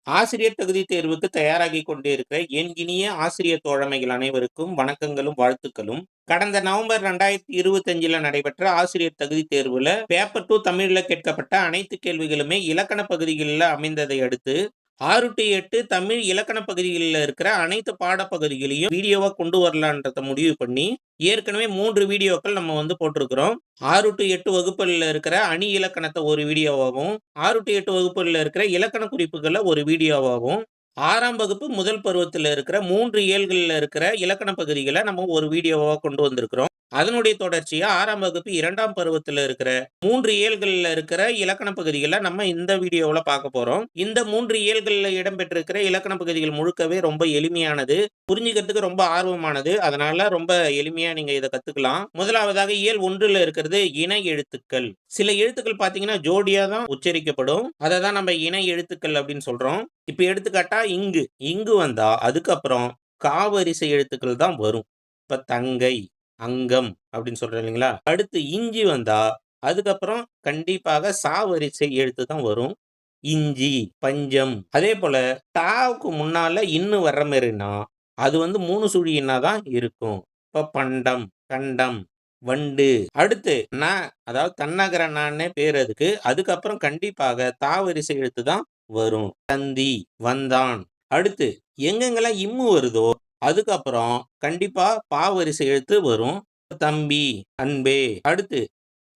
ஆசிரியர் தகுதி தேர்வுக்கு தயாராகிக் கொண்டிருக்கிற என் இனிய ஆசிரியர் தோழமைகள் அனைவருக்கும் வணக்கங்களும் வாழ்த்துக்களும். கடந்த நவம்பர் 2025ல நடைபெற்ற ஆசிரியர் தகுதி தேர்வுல பேப்பர் 2 தமிழ்ல கேட்கப்பட்ட அனைத்து கேள்விகளுமே இலக்கண பகுதிகளில் அமைந்ததை அடுத்து 6 to 8 தமிழ் இலக்கண பகுதிகளில் இருக்கிற அனைத்து பாடப்பகுதிகளையும் வீடியோவா கொண்டு வரலான்றத முடிவு பண்ணி ஏற்கனவே 3 வீடியோக்கள் நம்ம போட்டிருக்கிறோம். 6 to 8 வகுப்புல இருக்கிற அணி இலக்கணத்தை ஒரு வீடியோவாகவும் 6 to 8 வகுப்புல இருக்கிற இலக்கண குறிப்புகளை ஒரு வீடியோவாகவும் 6ஆம் வகுப்பு முதல் பருவத்தில் இருக்கிற 3 இயல்களில் இருக்கிற இலக்கண பகுதிகளை நம்ம ஒரு வீடியோவா கொண்டு வந்திருக்கிறோம். அதனுடைய தொடர்ச்சியா 6ஆம் வகுப்பு 2ஆம் பருவத்தில் இருக்கிற 3 இயல்களில் இருக்கிற இலக்கண பகுதிகளை நம்ம இந்த வீடியோவில் பார்க்க போறோம். இந்த 3 இயல்களில் இடம்பெற்றிருக்கிற இலக்கண பகுதிகள் முழுக்கவே ரொம்ப எளிமையானது, புரிஞ்சுக்கிறதுக்கு ரொம்ப ஆர்வமானது. அதனால ரொம்ப எளிமையா நீங்க இதை கத்துக்கலாம். முதலாவதாக இயல் 1ல இருக்கிறது இணை எழுத்துக்கள். சில எழுத்துக்கள் பாத்தீங்கன்னா ஜோடியா தான் உச்சரிக்கப்படும். அதை தான் நம்ம இணை எழுத்துக்கள் அப்படின்னு சொல்றோம். இப்ப எடுத்துக்காட்டா இங்கு வந்தா அதுக்கப்புறம் காவரிசை எழுத்துக்கள் தான் வரும். இப்ப தங்கை, அங்கம் அப்படின்னு சொல்றோம் இல்லைங்களா? அடுத்து இஞ்சி வந்தா அதுக்கப்புறம் கண்டிப்பாக சாவரிசை எழுத்து தான் வரும். இஞ்சி, பஞ்சம். அதே போல டாவுக்கு முன்னால இன்னு வர்ற மாதிரினா அது 3 சுழி இன்னா தான் இருக்கும். இப்ப பண்டம், கண்டம், வண்டு. அடுத்து அதாவது தன்னகர நான்னே பேர் அதுக்கு. அதுக்கப்புறம் கண்டிப்பாக தாவரிசை எழுத்து தான் வரும். தந்தி, வந்தான். அடுத்து எங்கெங்கெல்லாம் இம்மு வருதோ அதுக்கப்புறம் கண்டிப்பா பாவரிசை எழுத்து வரும். தம்பி, அன்பே. அடுத்து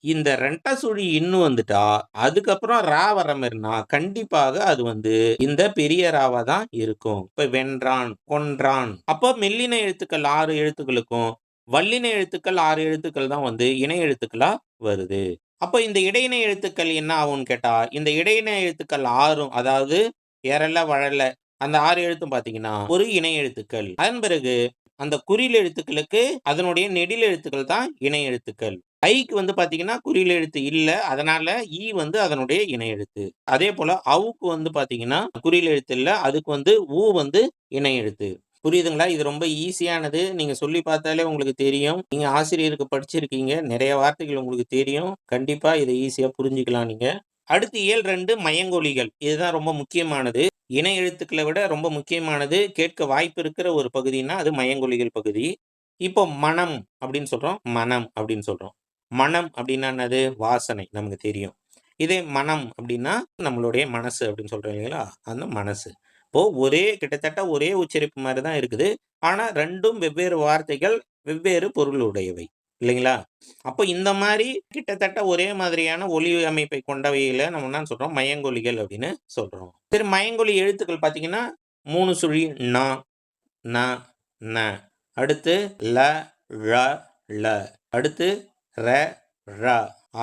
இந்த ரெட்ட சுழி இன்னு வந்துட்டா அதுக்கப்புறம் ரா வர மாதிரினா கண்டிப்பாக அது இந்த பெரிய ராவா தான் இருக்கும். இப்ப வென்றான், கொன்றான். அப்போ மெல்லின எழுத்துக்கள் 6 எழுத்துக்களுக்கும் வல்லின எழுத்துக்கள் 6 எழுத்துக்கள் தான் இணை எழுத்துக்களா வருது. அப்போ இந்த இடையினை எழுத்துக்கள் என்ன ஆகும்னு கேட்டா இந்த இடையினை எழுத்துக்கள் 6ம் அதாவது எரல வழல அந்த 6 எழுத்தும் பாத்தீங்கன்னா ஒரு இணை எழுத்துக்கள். அதன் பிறகு அந்த குறில் எழுத்துக்களுக்கு அதனுடைய நெடில் எழுத்துக்கள் தான் இணை எழுத்துக்கள். ஐக்கு பாத்தீங்கன்னா குறில் எழுத்து இல்ல, அதனால ஈ அதனுடைய இணை எழுத்து. அதே போல அவுக்கு பாத்தீங்கன்னா குறில் எழுத்து இல்ல, அதுக்கு ஊ இணை எழுத்து. புரியுதுங்களா? இது ரொம்ப ஈஸியானது. நீங்க சொல்லி பார்த்தாலே உங்களுக்கு தெரியும். நீங்க ஆசிரியருக்கு படிச்சிருக்கீங்க, நிறைய வார்த்தைகள் உங்களுக்கு தெரியும். கண்டிப்பா இதை ஈஸியா புரிஞ்சுக்கலாம் நீங்க. அடுத்து இயல் 2 மயங்கொலிகள். இதுதான் ரொம்ப முக்கியமானது. இணை எழுத்துக்களை விட ரொம்ப முக்கியமானது, கேட்க வாய்ப்பு இருக்கிற ஒரு பகுதின்னா அது மயங்கொலிகள் பகுதி. இப்போ மனம் அப்படின்னு சொல்றோம், மனம் அப்படின்னு சொல்றோம். மனம் அப்படின்னா என்னது? வாசனை, நமக்கு தெரியும். இதே மனம் அப்படின்னா நம்மளுடைய மனசு அப்படின்னு சொல்றோம் இல்லைங்களா? அந்த மனசு. இப்போ கிட்டத்தட்ட ஒரே உச்சரிப்பு மாதிரி தான் இருக்குது. ஆனா 2ம் வெவ்வேறு வார்த்தைகள், வெவ்வேறு பொருள் உடையவை இல்லைங்களா? அப்போ இந்த மாதிரி கிட்டத்தட்ட ஒரே மாதிரியான ஒலி அமைப்பை கொண்டவையில நம்ம என்ன சொல்றோம்? மயங்கொலிகள் அப்படின்னு சொல்றோம். சரி, மயங்கொலி எழுத்துக்கள் பார்த்தீங்கன்னா 3 சுழி ந, ந, ந. அடுத்து ல, ழ, ள. அடுத்து ர, ர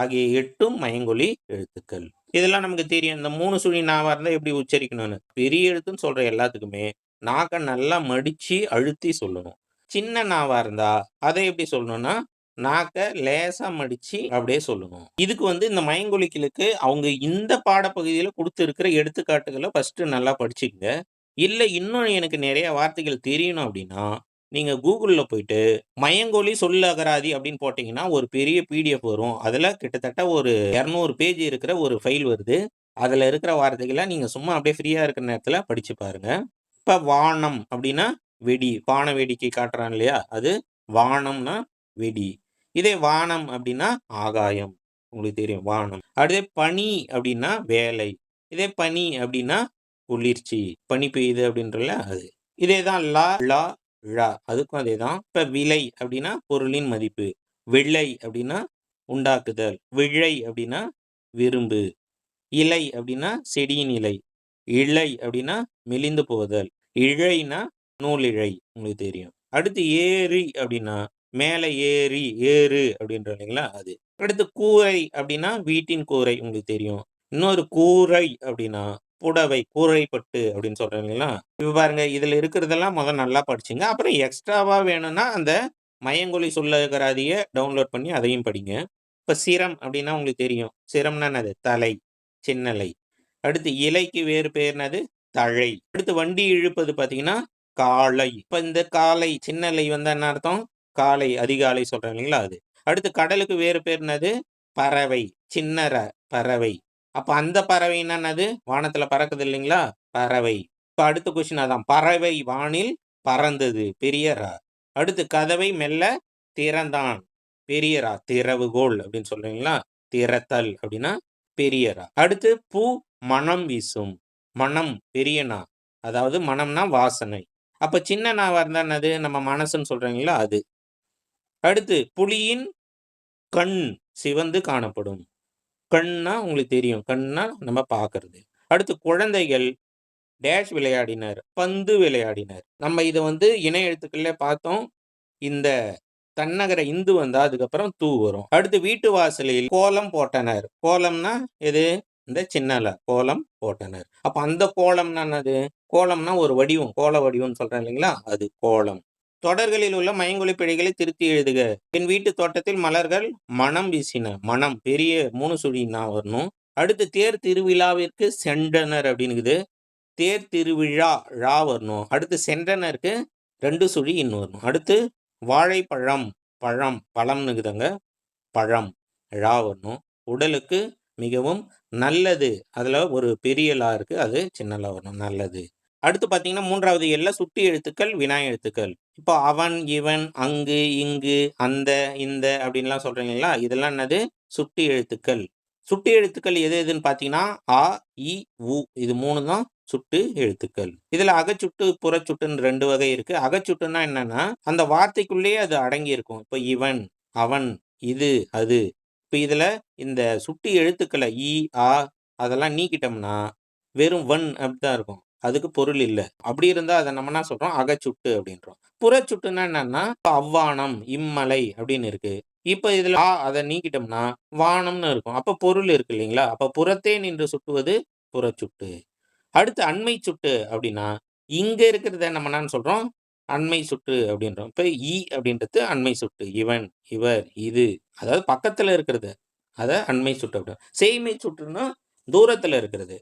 ஆகிய 8ம் மயங்கொலி எழுத்துக்கள். இதெல்லாம் நமக்கு தெரியும். இந்த 3 சுழி நாவா இருந்தா எப்படி உச்சரிக்கணும்னு. பெரிய எழுத்துன்னு சொல்ற எல்லாத்துக்குமே நாக்க நல்லா மடிச்சு அழுத்தி சொல்லணும். சின்ன நாவா இருந்தா அதை எப்படி சொல்லணும்னா நாக்க லேசா மடிச்சு அப்படியே சொல்லணும். இதுக்கு இந்த மயங்கொலிகளுக்கு அவங்க இந்த பாடப்பகுதியில கொடுத்திருக்கிற எடுத்துக்காட்டுகளை ஃபர்ஸ்ட் நல்லா படிச்சுக்கங்க. இல்ல இன்னும் எனக்கு நிறைய வார்த்தைகள் தெரியணும் அப்படின்னா நீங்க கூகுள்ல போயிட்டு மயங்கொலி சொல் அகராதி அப்படின்னு போட்டீங்கன்னா ஒரு பெரிய பிடிஎஃப் வரும். அதுல கிட்டத்தட்ட ஒரு 200 பேஜ் இருக்கிற ஒரு ஃபைல் வருது. அதுல இருக்கிற வார்த்தைகளை நீங்க சும்மா அப்படியே ஃப்ரீயா இருக்கிற நேரத்துல படிச்சு பாருங்க. இப்ப வானம் அப்படின்னா வெடி, வான வேடிக்கை காட்டுறான் இல்லையா, அது வானம்னா வெடி. இதே வானம் அப்படின்னா ஆகாயம், உங்களுக்கு தெரியும் வானம். அடுத்து பனி அப்படின்னா வேலை. இதே பனி அப்படின்னா குளிர்ச்சி, பனி பெய்யுது அப்படின்றல அது. இதேதான் லா, லா, ழா, அதுக்கும் அதேதான். இப்ப விலை அப்படின்னா பொருளின் மதிப்பு, வெள்ளை அப்படின்னா உண்டாக்குதல், விழை அப்படின்னா விரும்பு, இலை அப்படின்னா செடியின் இலை, இழை அப்படின்னா மெலிந்து போதல், இழைனா நூலிழை, உங்களுக்கு தெரியும். அடுத்து ஏரி அப்படின்னா மேலே ஏறி, ஏறு அப்படின்ற இல்லைங்களா அது. அடுத்து கூரை அப்படின்னா வீட்டின் கூரை, உங்களுக்கு தெரியும். இன்னொரு கூரை அப்படின்னா புடவை, கூரைப்பட்டு அப்படின்னு சொல்றேன் இல்லைங்களா? இப்ப பாருங்க, இதுல இருக்கிறதெல்லாம் முதல்ல நல்லா படிச்சுங்க. அப்புறம் எக்ஸ்ட்ராவா வேணும்னா அந்த மயங்கொலி சொல்லகராதியை டவுன்லோட் பண்ணி அதையும் படிங்க. இப்ப சிரம் அப்படின்னா உங்களுக்கு தெரியும். சிரம்னா என்னது? தலை, சின்னலை. அடுத்து இலைக்கு வேறு பேர் என்னது? தழை. அடுத்து வண்டி இழுப்பது பார்த்தீங்கன்னா காளை. இப்ப இந்த காளை சின்னலை என்ன அர்த்தம்? காலை, அதிகாலை சொல்றேன் இல்லைங்களா அது. அடுத்து கடலுக்கு வேறு பேர் என்னது? பறவை, சின்னர பறவை. அப்ப அந்த பறவைன்னா என்னது? வானத்துல பறக்குது இல்லைங்களா? பறவை. இப்ப அடுத்த கொஸ்டின் அதான். பறவை வானில் பறந்தது. பெரிய ரா. அடுத்து கதவை மெல்ல திறந்தான். பெரிய ரா. திறவுகோல் அப்படின்னு சொல்றீங்களா? திறத்தல் அப்படின்னா பெரிய ரா. அடுத்து பூ மணம் வீசும். மணம் பெரிய நா. அதாவது மணம்னா வாசனை. அப்ப சின்ன நாவா இருந்தா என்னது? நம்ம மனசுன்னு சொல்றீங்களா அது. அடுத்து புலியின் கண் சிவந்து காணப்படும். கண்னா உங்களுக்கு தெரியும். கண்னா நம்ம பார்க்கறது. அடுத்து குழந்தைகள் டேஷ் விளையாடினர். பந்து விளையாடினர். நம்ம இத வந்து இணை எழுத்துக்கள்ல பார்த்தோம். இந்த தன்னகர இந்து வந்தா அதுக்கப்புறம் தூ வரும். அடுத்து வீட்டு வாசலில் கோலம் போட்டனர். கோலம்னா எது? இந்த சின்ன ல. கோலம் போட்டனர். அப்ப அந்த கோலம்னா என்னது? கோலம்னா ஒரு வடிவம். கோல வடிவம்னு சொல்றேன் இல்லைங்களா? அது கோலம். தொடர்களில் உள்ள மயங்கொலி பிழைகளை திருத்தி எழுதுக. என் வீட்டு தோட்டத்தில் மலர்கள் மணம் வீசின. மணம் பெரிய 3 சுழி நா வரணும். அடுத்து தேர் திருவிழாவிற்கு சென்றனர் அப்படின்னுக்குது. தேர் திருவிழா ழா வரணும். அடுத்து சென்றனருக்கு 2 சுழி இன் வரணும். அடுத்து வாழைப்பழம் பழம் பழம்னுக்குதுங்க. பழம் ழா வரணும். உடலுக்கு மிகவும் நல்லது. அதுல ஒரு பெரிய லா இருக்கு. அது சின்ன லா வரணும். நல்லது. அடுத்து பார்த்தீங்கன்னா 3வது எல்ல சுட்டி எழுத்துக்கள், வினா எழுத்துக்கள். இப்போ அவன், இவன், அங்கு, இங்கு, அந்த, இந்த அப்படின்லாம் சொல்றீங்க இல்லைங்களா? இதெல்லாம் என்னது? சுட்டி எழுத்துக்கள். சுட்டி எழுத்துக்கள் எது எதுன்னு பார்த்தீங்கன்னா, ஆ, இ, உ இது 3 தான் சுட்டு எழுத்துக்கள். இதுல அகச்சுட்டு, புறச்சுட்டுன்னு 2 வகை இருக்கு. அகச்சுட்டுன்னா என்னன்னா, அந்த வார்த்தைக்குள்ளேயே அது அடங்கி இருக்கும். இப்போ இவன், அவன், இது, அது. இப்ப இதுல இந்த சுட்டி எழுத்துக்கள இ, ஆ அதெல்லாம் நீக்கிட்டோம்னா, வெறும் வன் அப்படிதான் இருக்கும். அதுக்கு பொருள் இல்ல. அப்படி இருந்தா அத நம்ம என்ன சொல்றோம்? அகச்சுட்டு அப்படின்றோம். புறச்சுட்டுன்னா என்னன்னா, அவ்வானம், இம்மலை அப்படின்னு இருக்கு. இப்ப இதுல அத நீக்கிட்டோம்னா, வானம்னு இருக்கும். அப்ப பொருள் இருக்கு இல்லைங்களா? அப்ப புறத்தே நின்று சுட்டுவது புறச்சுட்டு. அடுத்து அண்மை சுட்டு அப்படின்னா, இங்க இருக்கிறத நம்ம என்னன்னு சொல்றோம்? அண்மை சுட்டு அப்படின்றோம். இப்ப அப்படின்றது அண்மை சுட்டு. இவன், இவர், இது. அதாவது பக்கத்துல இருக்கிறது. அத அண்மை சுட்டு அப்படின். செய்மை சுட்டுன்னா தூரத்துல இருக்கிறது.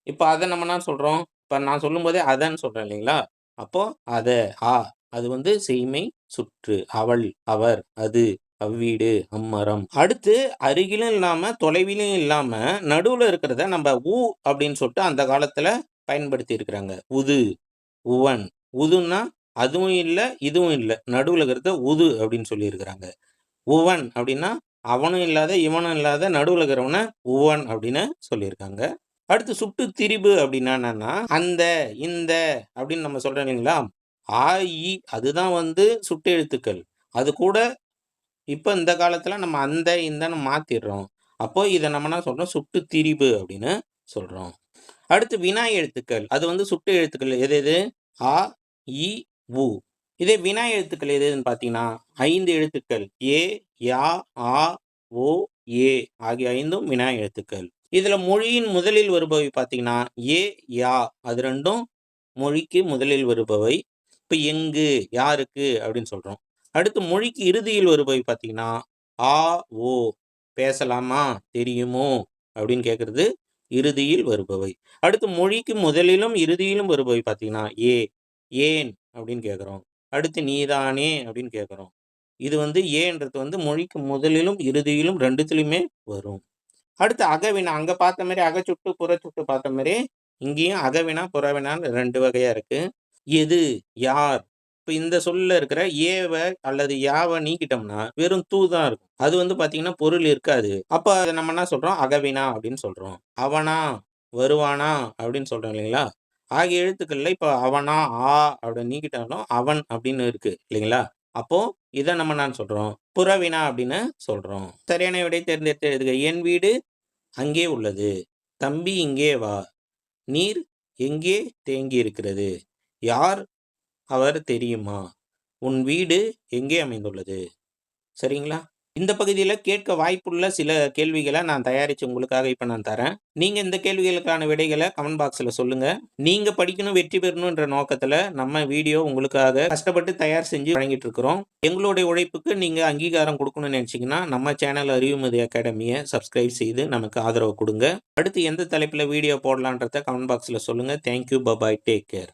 இப்ப அத நம்ம என்ன சொல்றோம்? இப்ப நான் சொல்லும்போதே அதன்னு சொல்றேன் இல்லைங்களா? அப்போ அத, ஆ அது வந்து செய்மை சுற்று. அவள், அவர், அது, அவ்வீடு, அம்மரம். அடுத்து அருகிலும் இல்லாம, தொலைவிலும் இல்லாம, நடுவுல இருக்கிறத நம்ம அப்படின்னு சொல்லிட்டு அந்த காலத்துல பயன்படுத்தி இருக்கிறாங்க. உது, உவன். உதுன்னா அதுவும் இல்ல, இதுவும் இல்ல. நடுவுல இருக்கிறத உது அப்படின்னு சொல்லியிருக்கிறாங்க. உவன் அப்படின்னா அவனும் இல்லாத, இவனும் இல்லாத நடுவுல இருக்கிறவன உவன் அப்படின்னு சொல்லியிருக்காங்க. அடுத்து சுட்டு திரிபு அப்படின்னா என்னன்னா, அந்த, இந்த அப்படின்னு நம்ம சொல்றோம் இல்லைங்களா? ஆ, இ அதுதான் வந்து சுட்டு எழுத்துக்கள். அது கூட இப்ப இந்த காலத்துல நம்ம அந்த, இந்தன்னு மாத்திடுறோம். அப்போ இத நம்ம என்ன சொல்றோம்? சுட்டு திரிபு அப்படின்னு சொல்றோம். அடுத்து வினா எழுத்துக்கள். அது வந்து சுட்டு எழுத்துக்கள் எது எது? ஆ, இ, உ. இதே வினா எழுத்துக்கள் எது எதுன்னு பார்த்தீங்கன்னா, 5 எழுத்துக்கள். ஏ, யா, ஆ, ஓ, ஏ ஆகிய 5ம் வினா எழுத்துக்கள். இதுல மொழியின் முதலில் வருபவை பார்த்தீங்கன்னா, ஏ, யா அது 2ம் மொழிக்கு முதலில் வருபவை. இப்ப எங்கு, யாருக்கு அப்படின்னு சொல்றோம். அடுத்து மொழிக்கு இறுதியில் வருபவை பார்த்தீங்கன்னா, ஆ, ஓ பேசலாமா, தெரியுமோ அப்படின்னு கேட்கறது இறுதியில் வருபவை. அடுத்து மொழிக்கு முதலிலும் இறுதியிலும் வருபவை பார்த்தீங்கன்னா, ஏ, ஏன் அப்படின்னு கேட்கிறோம். அடுத்து நீதானே அப்படின்னு கேட்கிறோம். இது வந்து ஏன்றது வந்து மொழிக்கு முதலிலும் இறுதியிலும் 2த்துலயுமே வரும். அடுத்து அகவினா. அங்க பார்த்த மாரி அகச்சுட்டு, புறச்சுட்டு பார்த்த மாரி, இங்கேயும் அகவினா, புறவினான்னு 2 வகையா இருக்கு. எது, யார். இப்ப இந்த சொல்ல இருக்கிற ஏவ அல்லது யாவ நீக்கிட்டோம்னா, வெறும் தூ தான் இருக்கும். அது வந்து பார்த்தீங்கன்னா, பொருள் இருக்காது. அப்ப அத நம்ம என்ன சொல்றோம்? அகவினா அப்படின்னு சொல்றோம். அவனா, வருவானா அப்படின்னு சொல்றோம் இல்லைங்களா? ஆகிய எழுத்துக்கள்ல இப்ப அவனா, ஆ அப்படின்னு நீக்கிட்டாலும், அவன் அப்படின்னு இருக்கு இல்லைங்களா? அப்போ இத நம்ம என்னான்னு சொல்றோம்? புறவினா அப்படின்னு சொல்றோம். சரியான விடை தேர்ந்தெடுத்து எழுதுக. என் வீடு அங்கே உள்ளது. தம்பி இங்கே வா. நீர் எங்கே தேங்கியிருக்கிறது? யார் அவர் தெரியுமா? உன் வீடு எங்கே அமைந்துள்ளது? சரிங்களா? இந்த பகுதியில கேட்க வாய்ப்புள்ள சில கேள்விகள நான் தயாரிச்சு உங்களுக்காக இப்ப நான் தரேன். நீங்க இந்த கேள்விகளுக்கான விடைகள கமெண்ட் பாக்ஸ்ல சொல்லுங்க. நீங்க படிக்கணும், வெற்றி பெறணும்ன்ற நோக்கத்துல நம்ம வீடியோ உங்களுக்காக கஷ்டப்பட்டு தயார் செஞ்சு வழங்கிட்டு இருக்கிறோம். எங்களுடைய உழைப்புக்கு நீங்க அங்கீகாரம் குடுக்கணும்னு நெனச்சீங்கன்னா, நம்ம சேனல் அறிவுமதி அகாடமிய சப்ஸ்கிரைப் செய்து நமக்கு ஆதரவு குடுங்க. அடுத்து எந்த தலைப்புல வீடியோ போடலான்றத கமெண்ட் பாக்ஸ்ல சொல்லுங்க. Thank you. Bye bye. Take care.